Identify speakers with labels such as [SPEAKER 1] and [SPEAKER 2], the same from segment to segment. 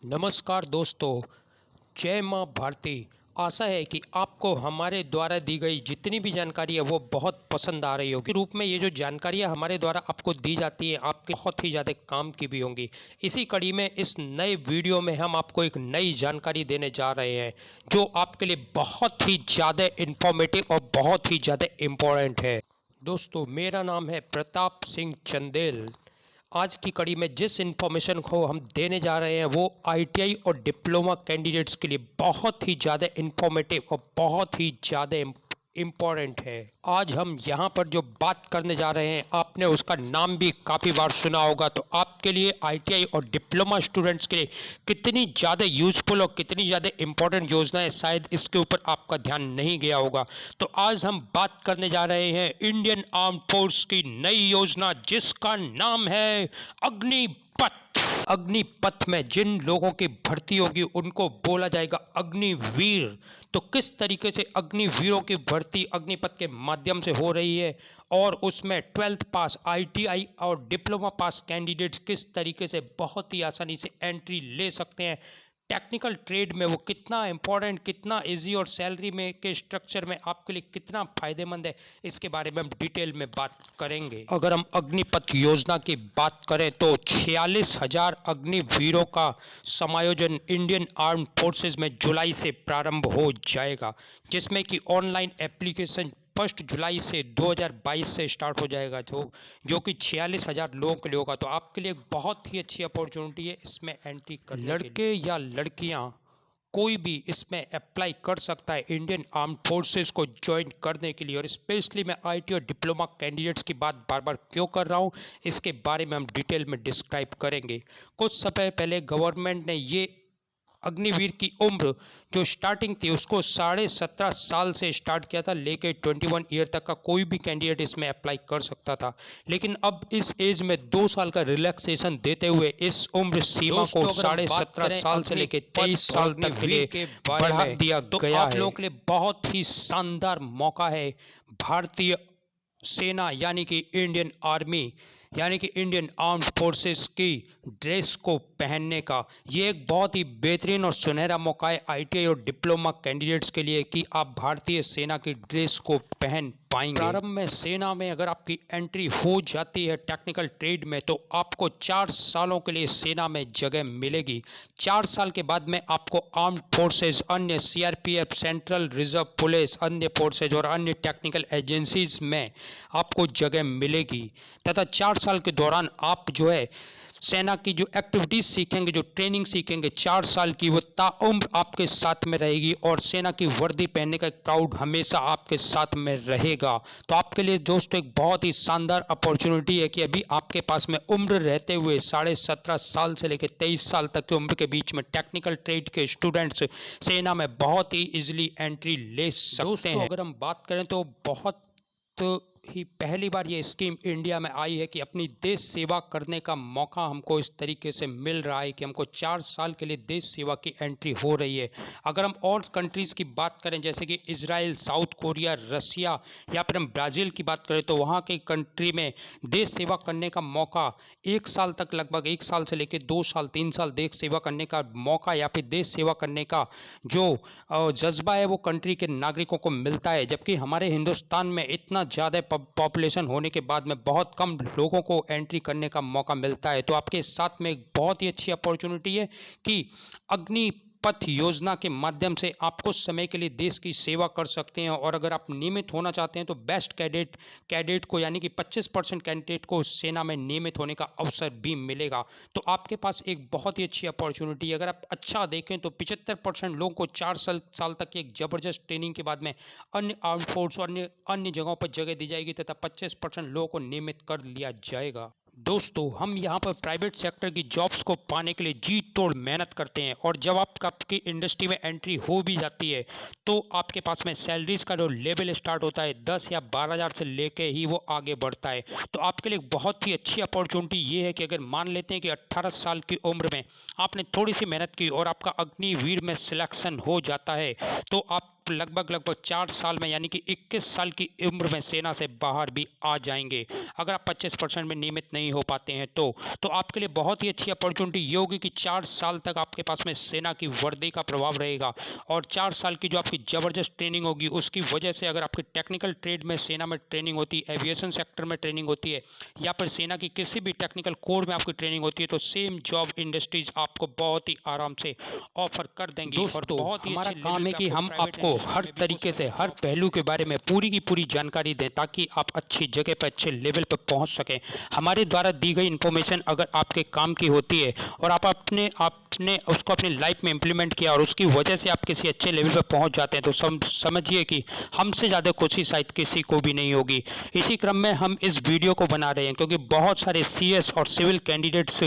[SPEAKER 1] नमस्कार दोस्तों, जय माँ भारती। आशा है कि आपको हमारे द्वारा दी गई जितनी भी जानकारी है वो बहुत पसंद आ रही होगी। रूप में ये जो जानकारियाँ हमारे द्वारा आपको दी जाती हैं आपके बहुत ही ज़्यादा काम की भी होंगी। इसी कड़ी में इस नए वीडियो में हम आपको एक नई जानकारी देने जा रहे हैं जो आपके लिए बहुत ही ज़्यादा इन्फॉर्मेटिव और बहुत ही ज़्यादा इम्पोर्टेंट है। दोस्तों, मेरा नाम है प्रताप सिंह चंदेल। आज की कड़ी में जिस इन्फॉर्मेशन को हम देने जा रहे हैं वो आईटीआई और डिप्लोमा कैंडिडेट्स के लिए बहुत ही ज़्यादा इन्फॉर्मेटिव और बहुत ही ज़्यादा इम्पोर्टेंट है। आज हम यहाँ पर जो बात करने जा रहे हैं आपने उसका नाम भी काफ़ी बार सुना होगा, तो आपके लिए आईटीआई और डिप्लोमा स्टूडेंट्स के लिए कितनी ज़्यादा यूजफुल और कितनी ज़्यादा इम्पोर्टेंट योजना है, शायद इसके ऊपर आपका ध्यान नहीं गया होगा। तो आज हम बात करने जा रहे हैं इंडियन आर्म फोर्स की नई योजना जिसका नाम है अग्निपथ। अग्निपथ में जिन लोगों की भर्ती होगी उनको बोला जाएगा अग्निवीर। तो किस तरीके से अग्निवीरों की भर्ती अग्निपथ के माध्यम से हो रही है और उसमें 12th पास आईटीआई और डिप्लोमा पास कैंडिडेट्स किस तरीके से बहुत ही आसानी से एंट्री ले सकते हैं, टेक्निकल ट्रेड में वो कितना इंपॉर्टेंट, कितना इजी और सैलरी में के स्ट्रक्चर में आपके लिए कितना फायदेमंद है, इसके बारे में हम डिटेल में बात करेंगे। अगर हम अग्निपथ योजना की बात करें तो 46,000 अग्निवीरों का समायोजन इंडियन आर्म फोर्सेज में जुलाई से प्रारंभ हो जाएगा, जिसमें कि ऑनलाइन एप्लीकेशन 1 जुलाई से 2022 से स्टार्ट हो जाएगा, जो कि 46,000 लोगों के लिए होगा। तो आपके लिए एक बहुत ही अच्छी अपॉर्चुनिटी है इसमें एंट्री करने। लड़के या लड़कियां कोई भी इसमें अप्लाई कर सकता है इंडियन आर्म फोर्सेस को ज्वाइन करने के लिए। और स्पेशली मैं आईटी और डिप्लोमा कैंडिडेट्स की बात बार बार क्यों कर रहा हूं, इसके बारे में हम डिटेल में डिस्क्राइब करेंगे। कुछ समय पहले गवर्नमेंट ने ये अग्निवीर की उम्र जो स्टार्टिंग थी उसको 17.5 साल से स्टार्ट किया था, लेके 21 ईयर तक का कोई भी कैंडिडेट इसमें अप्लाई कर सकता था। लेकिन अब इस एज में 2 साल का रिलैक्सेशन देते हुए इस उम्र सीमा को 17.5 साल से लेके 23 साल तक के लिए बढ़ा दिया गया है। आप लोगों के लिए बहुत ही शानदार मौका है भारतीय सेना यानी कि इंडियन आर्मी यानी कि इंडियन आर्म्ड फोर्सेस की ड्रेस को पहनने का। ये एक बहुत ही बेहतरीन और सुनहरा मौका है आईटीआई और डिप्लोमा कैंडिडेट्स के लिए कि आप भारतीय सेना की ड्रेस को पहन पाएंगे। प्रारंभ में सेना में अगर आपकी एंट्री हो जाती है टेक्निकल ट्रेड में तो आपको 4 सालों के लिए सेना में जगह मिलेगी। 4 साल के बाद में आपको आर्म्ड फोर्सेज, अन्य सीआरपीएफ, सेंट्रल रिजर्व पुलिस, अन्य फोर्सेज और अन्य टेक्निकल एजेंसीज में आपको जगह मिलेगी। तथा 4 साल के दौरान आप जो है सेना की जो एक्टिविटीज सीखेंगे, जो ट्रेनिंग सीखेंगे 4 साल की, वो ताउम्र आपके साथ में रहेगी और सेना की वर्दी पहनने का एक प्राउड हमेशा आपके साथ में रहेगा। तो आपके लिए दोस्तों एक बहुत ही शानदार अपॉर्चुनिटी है कि अभी आपके पास में उम्र रहते हुए 17.5 साल से लेकर 23 साल तक की उम्र के बीच में टेक्निकल ट्रेड के स्टूडेंट्स सेना में बहुत ही इजिली एंट्री ले सकते हैं। अगर हम बात करें तो बहुत ही पहली बार ये स्कीम इंडिया में आई है कि अपनी देश सेवा करने का मौका हमको इस तरीके से मिल रहा है कि हमको 4 साल के लिए देश सेवा की एंट्री हो रही है। अगर हम और कंट्रीज़ की बात करें जैसे कि इजराइल, साउथ कोरिया, रसिया या फिर हम ब्राज़ील की बात करें तो वहाँ के कंट्री में देश सेवा करने का मौका 1 साल तक, लगभग 1 साल से लेकर 2 साल 3 साल देश सेवा करने का मौका या फिर देश सेवा करने का जो जज्बा है वो कंट्री के नागरिकों को मिलता है। जबकि हमारे हिंदुस्तान में इतना ज़्यादा पॉपुलेशन होने के बाद में बहुत कम लोगों को एंट्री करने का मौका मिलता है। तो आपके साथ में एक बहुत ही अच्छी अपॉर्चुनिटी है कि अग्निपथ योजना के माध्यम से आप कुछ समय के लिए देश की सेवा कर सकते हैं। और अगर आप नियमित होना चाहते हैं तो बेस्ट कैडेट को यानी कि 25% कैंडिडेट को सेना में नियमित होने का अवसर भी मिलेगा। तो आपके पास एक बहुत ही अच्छी अपॉर्चुनिटी है। अगर आप अच्छा देखें तो 75% लोगों को 4 साल तक की एक ज़बरदस्त ट्रेनिंग के बाद में अन्य आर्म फोर्स और अन्य जगहों पर जगह दी जाएगी तथा 25% लोगों को नियमित कर लिया जाएगा। दोस्तों, हम यहाँ पर प्राइवेट सेक्टर की जॉब्स को पाने के लिए जी तोड़ मेहनत करते हैं और जब आपकी इंडस्ट्री में एंट्री हो भी जाती है तो आपके पास में सैलरीज का जो लेवल स्टार्ट होता है 10 या 12,000 से लेके ही वो आगे बढ़ता है। तो आपके लिए बहुत ही अच्छी अपॉर्चुनिटी ये है कि अगर मान लेते हैं कि 18 साल की उम्र में आपने थोड़ी सी मेहनत की और आपका अग्निवीर में सिलेक्शन हो जाता है तो आप आप लगभग 4 साल में यानी कि 21 साल की उम्र में सेना से बाहर भी आ जाएंगे। अगर आप 25% में नियमित नहीं हो पाते हैं तो आपके लिए बहुत ही अच्छी अपॉर्चुनिटी ये होगी कि 4 साल तक आपके पास में सेना की वर्दी का प्रभाव रहेगा और 4 साल की जो आपकी ज़बरदस्त ट्रेनिंग होगी उसकी वजह से अगर आपकी टेक्निकल ट्रेड में सेना में ट्रेनिंग होती है, एविएशन सेक्टर में ट्रेनिंग होती है या फिर सेना की किसी भी टेक्निकल कोर में आपकी ट्रेनिंग होती है तो सेम जॉब इंडस्ट्रीज आपको बहुत ही आराम से ऑफर कर देंगी।
[SPEAKER 2] दोस्तों,
[SPEAKER 1] बहुत ही
[SPEAKER 2] हमारा
[SPEAKER 1] अच्छे
[SPEAKER 2] काम है
[SPEAKER 1] लेवल
[SPEAKER 2] कि
[SPEAKER 1] पे
[SPEAKER 2] हम
[SPEAKER 1] प्राइवेट
[SPEAKER 2] आपको
[SPEAKER 1] इंडस्ट्री
[SPEAKER 2] हर
[SPEAKER 1] में भी
[SPEAKER 2] तरीके
[SPEAKER 1] हो
[SPEAKER 2] से
[SPEAKER 1] सकते
[SPEAKER 2] हर
[SPEAKER 1] हैं।
[SPEAKER 2] पहलू के बारे में पूरी की पूरी जानकारी दें ताकि आप अच्छी जगह पर अच्छे लेवल पर पहुंच सकें। हमारे द्वारा दी गई इन्फॉर्मेशन अगर आपके काम की होती है और आप आपने उसको अपनी लाइफ में इम्प्लीमेंट किया और उसकी वजह से आप किसी अच्छे लेवल पर पहुंच जाते हैं तो समझिए कि हमसे ज़्यादा खुशी शायद किसी को भी नहीं होगी। इसी क्रम में हम इस वीडियो को बना रहे हैं क्योंकि बहुत सारे सीएस और सिविल कैंडिडेट्स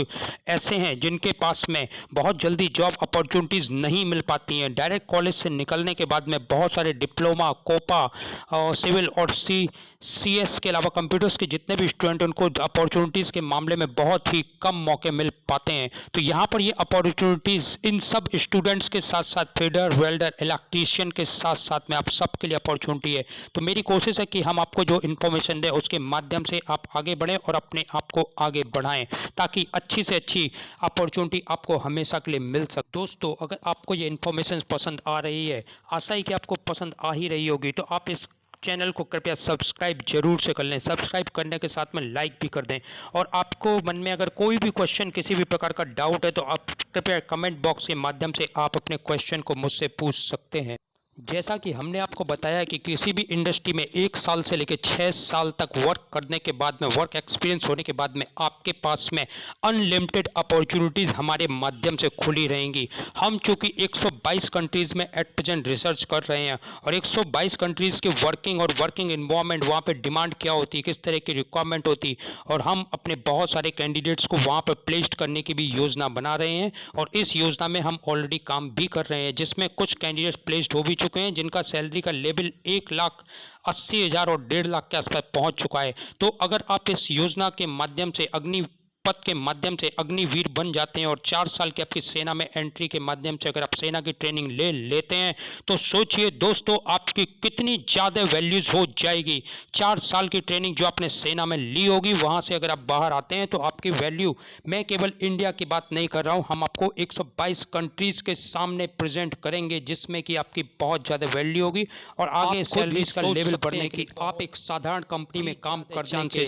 [SPEAKER 2] ऐसे हैं जिनके पास में बहुत जल्दी जॉब अपॉर्चुनिटीज़ नहीं मिल पाती हैं। डायरेक्ट कॉलेज से निकलने के बाद में बहुत सारे डिप्लोमा, कोपा और सिविल और सीएस के अलावा कंप्यूटर्स के जितने भी स्टूडेंट उनको अपॉर्चुनिटीज़ के मामले में बहुत ही कम मौके मिल पाते हैं। तो यहाँ पर ये अपॉर्चुनिटीज़ इन सब स्टूडेंट्स के साथ साथ फीडर, वेल्डर, इलेक्ट्रीशियन के साथ साथ में आप सबके लिए अपॉर्चुनिटी है। तो मेरी कोशिश है कि हम आपको जो इन्फॉर्मेशन दें उसके माध्यम से आप आगे बढ़ें और अपने आप को आगे बढ़ाएं ताकि अच्छी से अच्छी अपॉर्चुनिटी आपको हमेशा के लिए मिल सके। दोस्तों, अगर आपको ये इन्फॉर्मेशन पसंद आ रही है, आशा है कि आपको पसंद आ ही रही होगी, तो आप इस चैनल को कृपया सब्सक्राइब जरूर से कर लें। सब्सक्राइब करने के साथ में लाइक भी कर दें और आपको मन में अगर कोई भी क्वेश्चन, किसी भी प्रकार का डाउट है तो आप कृपया कमेंट बॉक्स के माध्यम से आप अपने क्वेश्चन को मुझसे पूछ सकते हैं। जैसा कि हमने आपको बताया कि किसी भी इंडस्ट्री में 1 साल से लेकर 6 साल तक वर्क करने के बाद में, वर्क एक्सपीरियंस होने के बाद में आपके पास में अनलिमिटेड अपॉर्चुनिटीज़ हमारे माध्यम से खुली रहेंगी। हम चूँकि 122 कंट्रीज़ में एट प्रेजेंट रिसर्च कर रहे हैं और 122 कंट्रीज़ के वर्किंग इन्वायरमेंट, वहाँ पर डिमांड क्या होती है, किस तरह की रिक्वायरमेंट होती, और हम अपने बहुत सारे कैंडिडेट्स को वहाँ पर प्लेस्ड करने की भी योजना बना रहे हैं और इस योजना में हम ऑलरेडी काम भी कर रहे हैं जिसमें कुछ कैंडिडेट्स प्लेस्ड हो भी चुके हैं जिनका सैलरी का लेवल 1,80,000 और 1.5 लाख के आसपास पहुंच चुका है। तो अगर आप इस योजना के माध्यम से पद के माध्यम से अग्निवीर बन जाते हैं और 4 साल की आपकी सेना में एंट्री के माध्यम से अगर आप सेना की ट्रेनिंग ले लेते हैं तो सोचिए दोस्तों आपकी कितनी ज़्यादा वैल्यूज हो जाएगी। 4 साल की ट्रेनिंग जो आपने सेना में ली होगी वहां से अगर आप बाहर आते हैं तो आपकी वैल्यू, मैं केवल इंडिया की बात नहीं कर रहा हूं, हम आपको 122 कंट्रीज के सामने प्रेजेंट करेंगे जिसमें कि आपकी बहुत ज़्यादा वैल्यू होगी और आगे सैलरीज का लेवल बढ़ने की आप एक साधारण कंपनी में काम करने के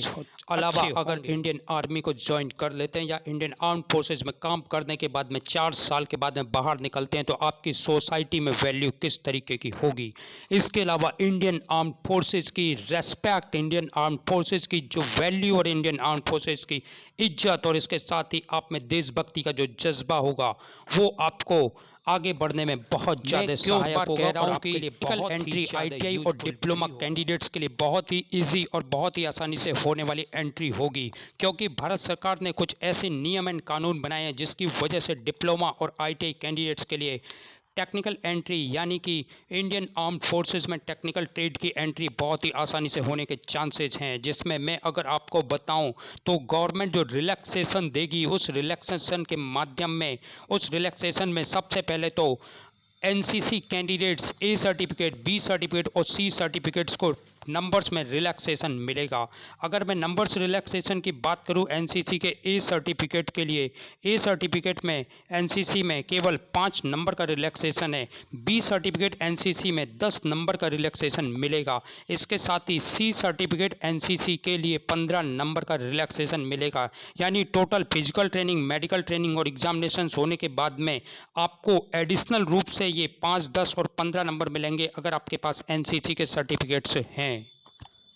[SPEAKER 2] अलावा अगर इंडियन आर्मी को ज्वाइन कर लेते हैं या इंडियन आर्म फोर्सेज में काम करने के बाद में 4 साल के बाद में बाहर निकलते हैं तो आपकी सोसाइटी में वैल्यू किस तरीके की होगी। इसके अलावा इंडियन आर्म फोर्सेज की रेस्पेक्ट, इंडियन आर्म फोर्सेज की जो वैल्यू और इंडियन आर्म फोर्सेज की इज्जत और इसके साथ ही आप में देशभक्ति का जो जज्बा होगा वो आपको आगे बढ़ने में बहुत ज़्यादा सहायक होगा और आपके लिए बहुत एंट्री आईटीआई और डिप्लोमा कैंडिडेट्स के लिए बहुत ही इजी और बहुत ही आसानी से होने वाली एंट्री होगी क्योंकि भारत सरकार ने कुछ ऐसे नियम एंड कानून बनाए हैं जिसकी वजह से डिप्लोमा और आईटीआई कैंडिडेट्स के लिए टेक्निकल एंट्री यानी कि इंडियन आर्म फोर्सेस में टेक्निकल ट्रेड की एंट्री बहुत ही आसानी से होने के चांसेस हैं। जिसमें मैं अगर आपको बताऊं तो गवर्नमेंट जो रिलैक्सेशन देगी उस रिलैक्सेशन के माध्यम में, उस रिलैक्सेशन में सबसे पहले तो NCC candidates A certificate, B certificate और सी सर्टिफिकेट्स को नंबर्स में रिलैक्सेशन मिलेगा। अगर मैं नंबर्स रिलैक्सेशन की बात करूं एनसीसी के ए सर्टिफिकेट के लिए, ए सर्टिफिकेट में एनसीसी में केवल 5 नंबर का रिलैक्सेशन है, बी सर्टिफिकेट एनसीसी में 10 नंबर का रिलैक्सेशन मिलेगा। इसके साथ ही सी सर्टिफिकेट एनसीसी के लिए 15 नंबर का रिलैक्सेशन मिलेगा। यानी total physical training, medical training और एग्जामिनेशन होने के बाद में आपको एडिशनल रूप से ये 5, 10 और 15 नंबर मिलेंगे अगर आपके पास एनसीसी के सर्टिफिकेट्स हैं।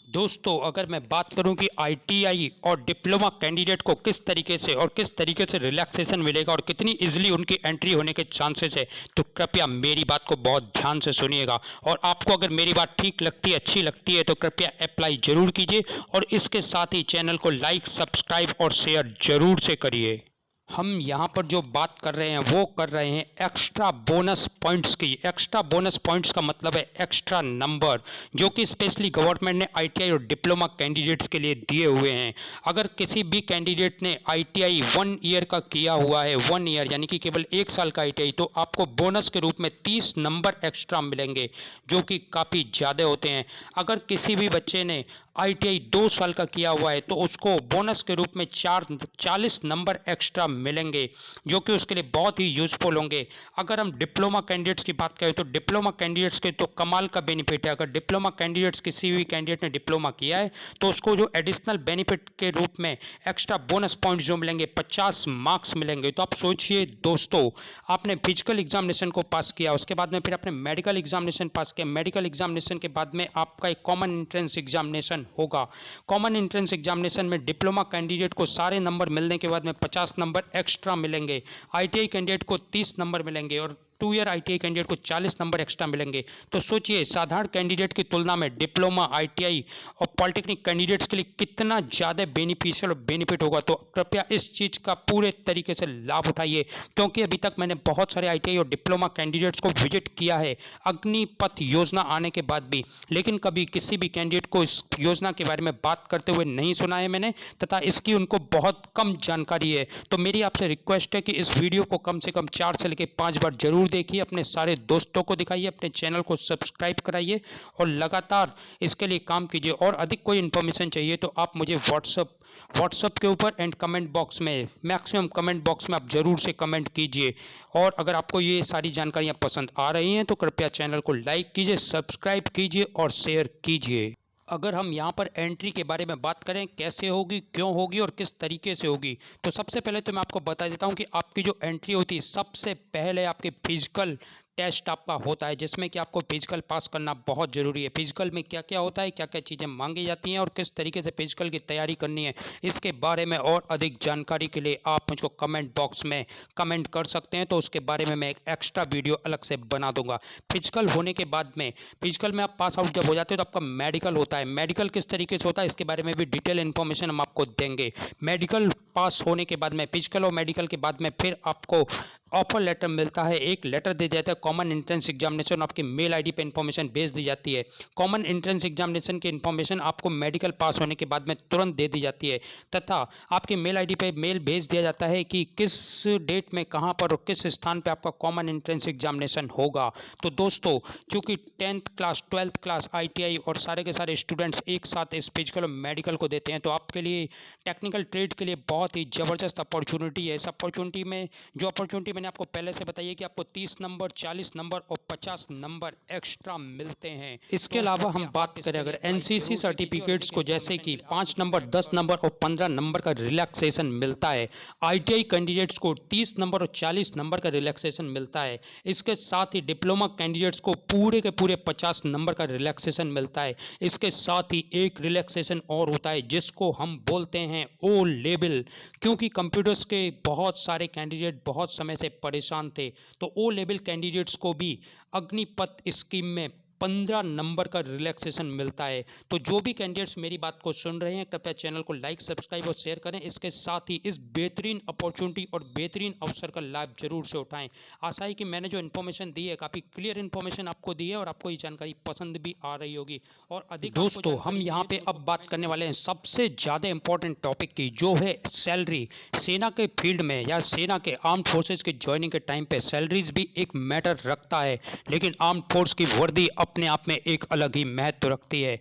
[SPEAKER 2] दोस्तों, अगर मैं बात करूं कि आईटीआई और डिप्लोमा कैंडिडेट को किस तरीके से रिलैक्सेशन मिलेगा और कितनी इजीली उनकी एंट्री होने के चांसेस है तो कृपया मेरी बात को बहुत ध्यान से सुनिएगा और आपको अगर मेरी बात ठीक लगती है, अच्छी लगती है तो कृपया अप्लाई जरूर कीजिए और इसके साथ ही चैनल को लाइक, सब्सक्राइब और शेयर जरूर से करिए। हम यहाँ पर जो बात कर रहे हैं वो कर रहे हैं एक्स्ट्रा बोनस पॉइंट्स की। एक्स्ट्रा बोनस पॉइंट्स का मतलब है एक्स्ट्रा नंबर, जो कि स्पेशली गवर्नमेंट ने आईटीआई और डिप्लोमा कैंडिडेट्स के लिए दिए हुए हैं। अगर किसी भी कैंडिडेट ने आईटीआई 1 ईयर का किया हुआ है, 1 ईयर यानी कि केवल 1 साल का आईटीआई, तो आपको बोनस के रूप में 30 नंबर एक्स्ट्रा मिलेंगे, जो कि काफ़ी ज़्यादा होते हैं। अगर किसी भी बच्चे ने आईटीआई 2 साल का किया हुआ है तो उसको बोनस के रूप में 40 नंबर एक्स्ट्रा मिलेंगे, जो कि उसके लिए बहुत ही यूजफुल होंगे। अगर हम डिप्लोमा कैंडिडेट्स की बात करें तो डिप्लोमा कैंडिडेट्स के तो कमाल का बेनिफिट है। अगर डिप्लोमा कैंडिडेट्स किसी भी कैंडिडेट ने डिप्लोमा किया है तो उसको जो एडिशनल बेनिफिट के रूप में एक्स्ट्रा बोनस पॉइंट्स जो मिलेंगे 50 मार्क्स मिलेंगे। तो आप सोचिए दोस्तों, आपने फिजिकल एग्जामिनेशन को पास किया, उसके बाद में फिर आपने मेडिकल एग्जामिनेशन पास किया, मेडिकल एग्जामिनेशन के बाद में आपका एक कॉमन एंट्रेंस एग्जामिनेशन होगा। कॉमन एंट्रेंस एग्जामिनेशन में डिप्लोमा कैंडिडेट को सारे नंबर मिलने के बाद में 50 नंबर एक्स्ट्रा मिलेंगे, आईटीआई कैंडिडेट को 30 नंबर मिलेंगे और 2 ईयर आईटीआई कैंडिडेट को 40 नंबर एक्स्ट्रा मिलेंगे। तो सोचिए साधारण कैंडिडेट की तुलना में डिप्लोमा, आईटीआई और पॉलिटेक्निक कैंडिडेट्स के लिए कितना ज़्यादा बेनिफिशियल और बेनिफिट होगा। तो कृपया इस चीज़ का पूरे तरीके से लाभ उठाइए, क्योंकि अभी तक मैंने बहुत सारे आईटीआई और डिप्लोमा कैंडिडेट्स को विजिट किया है अग्निपथ योजना आने के बाद भी, लेकिन कभी किसी भी कैंडिडेट को इस योजना के बारे में बात करते हुए नहीं सुना है मैंने, तथा इसकी उनको बहुत कम जानकारी है। तो मेरी आपसे रिक्वेस्ट है कि इस वीडियो को कम से कम 4 से लेकर 5 बार जरूर देखिए, अपने सारे दोस्तों को दिखाइए, अपने चैनल को सब्सक्राइब कराइए और लगातार इसके लिए काम कीजिए। और अधिक कोई इन्फॉर्मेशन चाहिए तो आप मुझे व्हाट्सएप के ऊपर एंड कमेंट बॉक्स में, मैक्सिमम कमेंट बॉक्स में आप जरूर से कमेंट कीजिए। और अगर आपको ये सारी जानकारियां पसंद आ रही हैं तो कृपया चैनल को लाइक कीजिए, सब्सक्राइब कीजिए और शेयर कीजिए। अगर हम यहाँ पर एंट्री के बारे में बात करें, कैसे होगी, क्यों होगी और किस तरीके से होगी, तो सबसे पहले तो मैं आपको बता देता हूँ कि आपकी जो एंट्री होती है सबसे पहले आपके फिजिकल टेस्ट आपका होता है, जिसमें कि आपको फिजिकल पास करना बहुत ज़रूरी है। फिजिकल में क्या क्या होता है, क्या क्या चीज़ें मांगी जाती हैं और किस तरीके से फिजिकल की तैयारी करनी है, इसके बारे में और अधिक जानकारी के लिए आप मुझको कमेंट बॉक्स में कमेंट कर सकते हैं, तो उसके बारे में मैं एक एक्स्ट्रा वीडियो अलग से बना दूंगा। फिजिकल होने के बाद में, फिजिकल में आप पास आउट जब हो जाते हो तो आपका मेडिकल होता है। मेडिकल किस तरीके से होता है इसके बारे में भी डिटेल इन्फॉर्मेशन हम आपको देंगे। मेडिकल पास होने के बाद में, फिजिकल और मेडिकल के बाद में फिर आपको ऑफर लेटर मिलता है, एक लेटर दे दिया जाता है कॉमन एंट्रेंस एग्जामिनेशन, आपकी मेल आईडी पे इन्फॉर्मेशन भेज दी जाती है। कॉमन एंट्रेंस एग्जामिनेशन की इन्फॉर्मेशन आपको मेडिकल पास होने के बाद में तुरंत दे दी जाती है, तथा आपके मेल आईडी पे मेल भेज दिया जाता है कि किस डेट में, कहाँ पर और किस स्थान पर आपका कॉमन एंट्रेंस एग्जामिनेशन होगा। तो दोस्तों, क्योंकि 10th क्लास, 12th क्लास, आई और सारे के सारे स्टूडेंट्स एक साथ इस फिजिकल और मेडिकल को देते हैं, तो आपके लिए टेक्निकल ट्रेड के लिए बहुत ही ज़बरदस्त अपॉर्चुनिटी है। इस अपॉर्चुनिटी में, जो अपॉर्चुनिटी मैंने आपको पहले से बताई है कि आपको 30 नंबर, 40 नंबर और 50 नंबर एक्स्ट्रा मिलते हैं। इसके अलावा हम बात करें अगर एनसीसी सर्टिफिकेट्स को, जैसे कि 5 नंबर, 10 नंबर और 15 नंबर का रिलैक्सेशन मिलता है। आईटीआई कैंडिडेट्स को 30 नंबर और 40 नंबर का रिलैक्सेशन मिलता है। इसके साथ ही डिप्लोमा कैंडिडेट्स को पूरे के पूरे 50 नंबर का रिलैक्सेशन मिलता है। इसके साथ ही एक रिलैक्सेशन और होता है जिसको हम बोलते हैं ओ लेवल, क्योंकि कंप्यूटर्स के बहुत सारे कैंडिडेट बहुत समय से परेशान थे, तो ओ लेवल कैंडिडेट्स को भी अग्निपथ स्कीम में 15 नंबर का रिलैक्सेशन मिलता है। तो जो भी कैंडिडेट्स मेरी बात को सुन रहे हैं, कृपया चैनल को लाइक, सब्सक्राइब और शेयर करें। इसके साथ ही इस बेहतरीन अपॉर्चुनिटी और बेहतरीन अवसर का लाभ जरूर से उठाएं। आशा है कि मैंने जो इन्फॉर्मेशन दी है काफ़ी क्लियर इन्फॉर्मेशन आपको दी है और आपको ये जानकारी पसंद भी आ रही होगी। और अधिक दोस्तों, हम यहाँ पे अब बात करने वाले हैं सबसे ज़्यादा इंपॉर्टेंट टॉपिक की, जो है सैलरी। सेना के फील्ड में या सेना के आर्म फोर्सेज के ज्वाइनिंग के टाइम पे सैलरीज भी एक मैटर रखता है, लेकिन आर्म फोर्स की वर्दी अपने आप में एक अलग ही महत्व रखती है।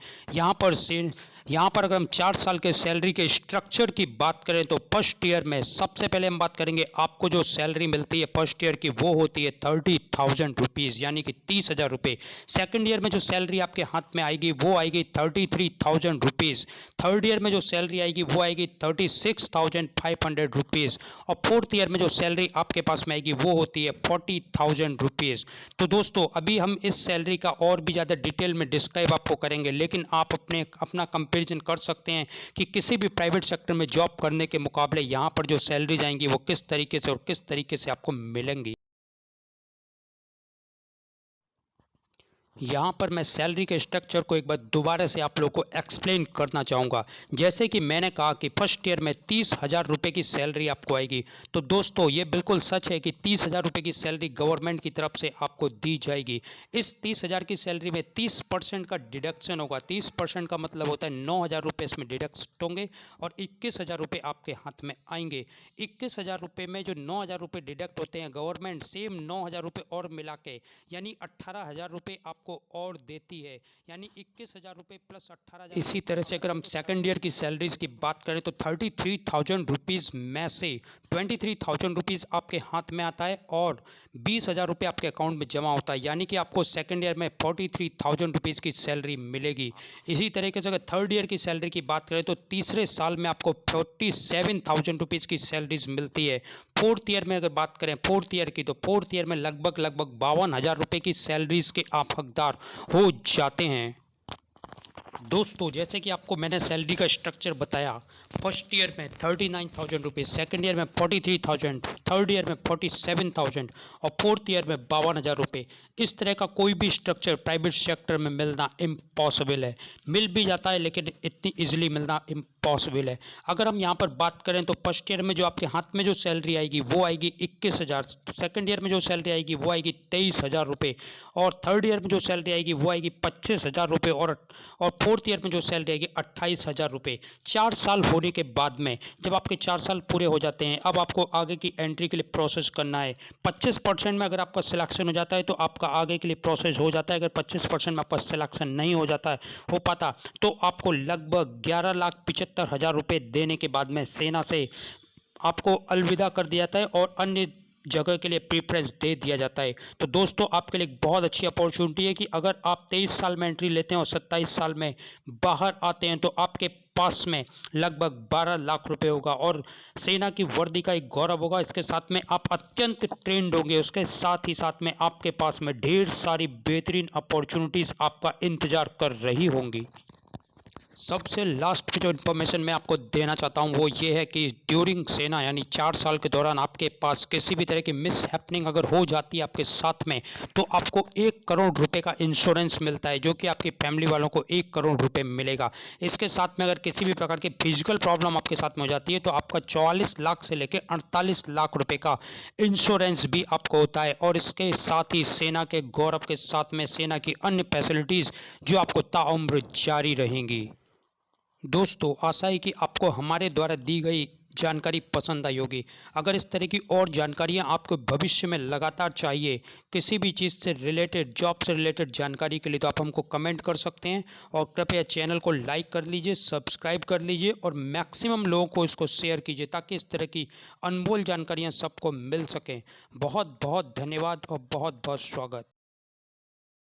[SPEAKER 2] यहाँ पर अगर हम 4 साल के सैलरी के स्ट्रक्चर की बात करें तो फर्स्ट ईयर में सबसे पहले हम बात करेंगे, आपको जो सैलरी मिलती है फर्स्ट ईयर की वो होती है 30,000 रुपीज़, यानी कि 30,000 रुपये। सेकेंड ईयर में जो सैलरी आपके हाथ में आएगी वो आएगी 33,000 रुपीज़। थर्ड ईयर में जो सैलरी आएगी वो आएगी 36,500 रुपीज़। और फोर्थ ईयर में जो सैलरी आपके पास में आएगी वो होती है 40,000 रुपीज़। तो दोस्तों, अभी हम इस सैलरी का और भी ज़्यादा डिटेल में डिस्क्राइब आपको करेंगे, लेकिन आप अपना कंपेरिजन कर सकते हैं कि किसी भी प्राइवेट सेक्टर में जॉब करने के मुकाबले यहाँ पर जो सैलरी जाएंगी वो किस तरीके से और किस तरीके से आपको मिलेंगी। यहाँ पर मैं सैलरी के स्ट्रक्चर को एक बार दोबारा से आप लोगों को एक्सप्लेन करना चाहूँगा। जैसे कि मैंने कहा कि फर्स्ट ईयर में 30,000 रुपये की सैलरी आपको आएगी। तो दोस्तों ये बिल्कुल सच है कि 30,000 रुपये की सैलरी गवर्नमेंट की तरफ से आपको दी जाएगी। इस 30,000 की सैलरी में 30% का डिडक्शन होगा। 30% का मतलब होता है 9,000 रुपये इसमें डिडक्ट होंगे और 21,000 रुपये आपके हाथ में आएंगे। 21,000 रुपये में जो 9,000 रुपये डिडक्ट होते हैं, गवर्नमेंट सेम 9,000 रुपये और मिला के यानी 18,000 रुपये आपको और देती है, यानी 21,000 रुपये प्लस 18,000। इसी तरह से अगर हम सेकंड ईयर की सैलरीज की बात करें तो 33,000 रुपीज़ में से 23,000 रुपीज़ आपके हाथ में आता है और 20,000 रुपये आपके अकाउंट में जमा होता है, यानी कि आपको सेकंड ईयर में 43,000 रुपीज़ की सैलरी मिलेगी। इसी तरीके से अगर थर्ड ईयर की सैलरी की बात करें तो तीसरे साल में आपको 47,000 रुपीज़ की सैलरीज मिलती है। फोर्थ ईयर में अगर बात करें फोर्थ ईयर की, तो फोर्थ ईयर में लगभग 52,000 रुपये की सैलरीज के आप हकदार हो जाते हैं। दोस्तों जैसे कि आपको मैंने सैलरी का स्ट्रक्चर बताया, फर्स्ट ईयर में 39,000 रुपीज़, सेकेंड ईयर में 43,000, थर्ड ईयर में 47,000 और फोर्थ ईयर में 52,000 रुपये। इस तरह का कोई भी स्ट्रक्चर प्राइवेट सेक्टर में मिलना इम्पॉसिबल है। मिल भी जाता है लेकिन इतनी ईजिली मिलना इम्पॉसिबल है। अगर हम यहाँ पर बात करें तो फर्स्ट ईयर में जो आपके हाथ में जो सैलरी आएगी वो आएगी 21,000, सेकेंड ईयर में जो सैलरी आएगी वो आएगी 23,000 रुपये और थर्ड ईयर में जो सैलरी आएगी वो आएगी 25,000 रुपये और फोर्थ ईयर में जो सैलरी आएगी 28,000 रुपये। 4 साल होने के बाद में जब आपके 4 साल पूरे हो जाते हैं, अब आपको आगे की एंट्री के लिए प्रोसेस करना है। 25% में अगर आपका सिलेक्शन हो जाता है तो आपका आगे के लिए प्रोसेस हो जाता है। अगर 25% में आपका सिलेक्शन नहीं हो जाता है, हो पाता, तो आपको लगभग 11,75,000 रुपये देने के बाद में सेना से आपको अलविदा कर दिया जाता है और अन्य जगह के लिए प्रेफरेंस दे दिया जाता है। तो दोस्तों आपके लिए एक बहुत अच्छी अपॉर्चुनिटी है कि अगर आप 23 साल में एंट्री लेते हैं और 27 साल में बाहर आते हैं तो आपके पास में लगभग 12 लाख रुपए होगा और सेना की वर्दी का एक गौरव होगा। इसके साथ में आप अत्यंत ट्रेंड होंगे। उसके साथ ही साथ में आपके पास में ढेर सारी बेहतरीन अपॉर्चुनिटीज़ आपका इंतजार कर रही होंगी। सबसे लास्ट जो इन्फॉर्मेशन मैं आपको देना चाहता हूं वो ये है कि ड्यूरिंग सेना यानी 4 साल के दौरान आपके पास किसी भी तरह की मिस हैपनिंग अगर हो जाती है आपके साथ में, तो आपको 1 करोड़ रुपए का इंश्योरेंस मिलता है, जो कि आपकी फैमिली वालों को 1 करोड़ रुपए मिलेगा। इसके साथ में अगर किसी भी प्रकार की फिजिकल प्रॉब्लम आपके साथ में हो जाती है तो आपका 44 लाख से लेकर 48 लाख रुपए का इंश्योरेंस भी आपको होता है और इसके साथ ही सेना के गौरव के साथ में सेना की अन्य फैसिलिटीज़ जो आपको ताउम्र जारी रहेंगी। दोस्तों आशा है कि आपको हमारे द्वारा दी गई जानकारी पसंद आई होगी। अगर इस तरह की और जानकारियां आपको भविष्य में लगातार चाहिए, किसी भी चीज़ से रिलेटेड, जॉब से रिलेटेड जानकारी के लिए, तो आप हमको कमेंट कर सकते हैं और कृपया चैनल को लाइक कर लीजिए, सब्सक्राइब कर लीजिए और मैक्सिमम लोगों को इसको शेयर कीजिए ताकि इस तरह की अनमोल जानकारियाँ सबको मिल सकें। बहुत बहुत धन्यवाद और बहुत बहुत स्वागत।